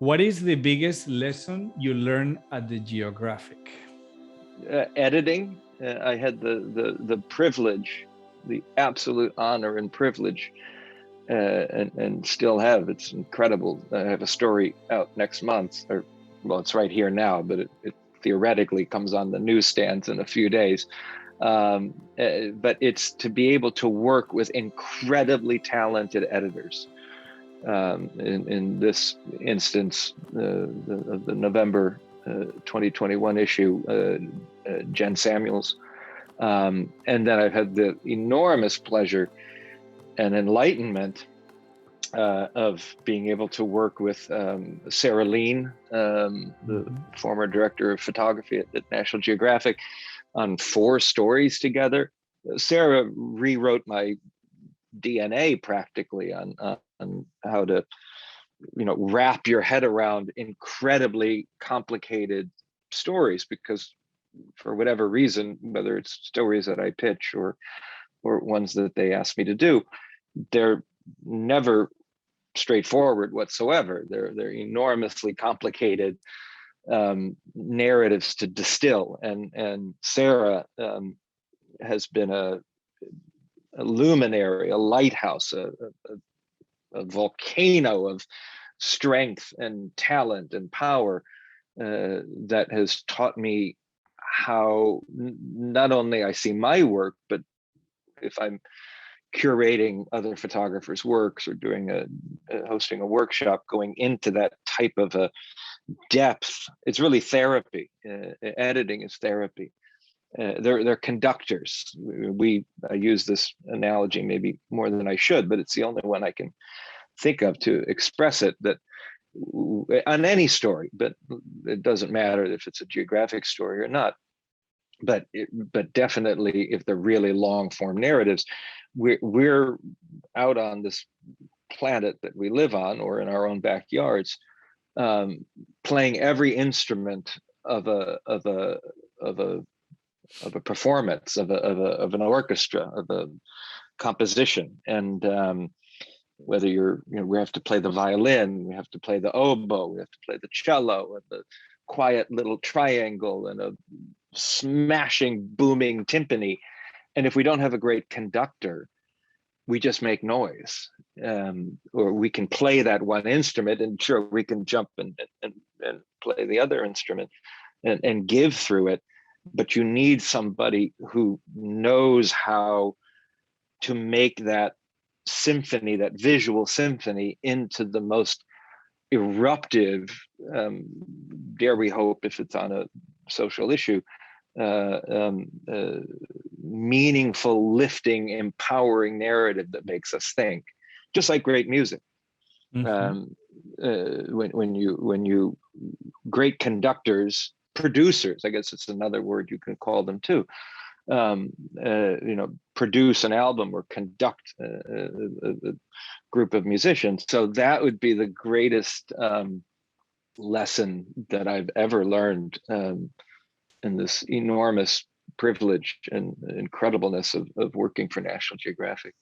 What is the biggest lesson you learned at the Geographic? Editing. I had the privilege, the absolute honor and privilege, and still have. It's incredible. I have a story out next month, or well, it's right here now, but it theoretically comes on the newsstands in a few days. But it's to be able to work with incredibly talented editors. In this instance, the November 2021 issue, Jen Samuels. And then I've had the enormous pleasure and enlightenment of being able to work with Sarah Lean, the former director of photography at National Geographic, on 4 stories together. Sarah rewrote my DNA practically on how to, wrap your head around incredibly complicated stories, because for whatever reason, whether it's stories that I pitch or ones that they ask me to do, they're never straightforward whatsoever. They're enormously complicated narratives to distill, and Sarah has been a luminary, a lighthouse, a volcano of strength and talent and power that has taught me how not only I see my work, but if I'm curating other photographers' works or doing hosting a workshop, going into that type of a depth, it's really therapy. Editing is therapy. They're conductors. I use this analogy maybe more than I should, but it's the only one I can think of to express it, that on any story, but it doesn't matter if it's a geographic story or not, but definitely if they're really long form narratives, we're out on this planet that we live on or in our own backyards, playing every instrument of a performance, of an orchestra, of a composition. And whether we have to play the violin, we have to play the oboe, we have to play the cello, and the quiet little triangle, and a smashing, booming timpani. And if we don't have a great conductor, we just make noise. Or we can play that one instrument, and sure, we can jump and play the other instrument and give through it. But you need somebody who knows how to make that symphony, that visual symphony, into the most eruptive, dare we hope, if it's on a social issue, meaningful, lifting, empowering narrative that makes us think, just like great music. When you great conductors, producers, I guess it's another word you can call them too, produce an album or conduct a group of musicians. So that would be the greatest lesson that I've ever learned in this enormous privilege and incredibleness of working for National Geographic.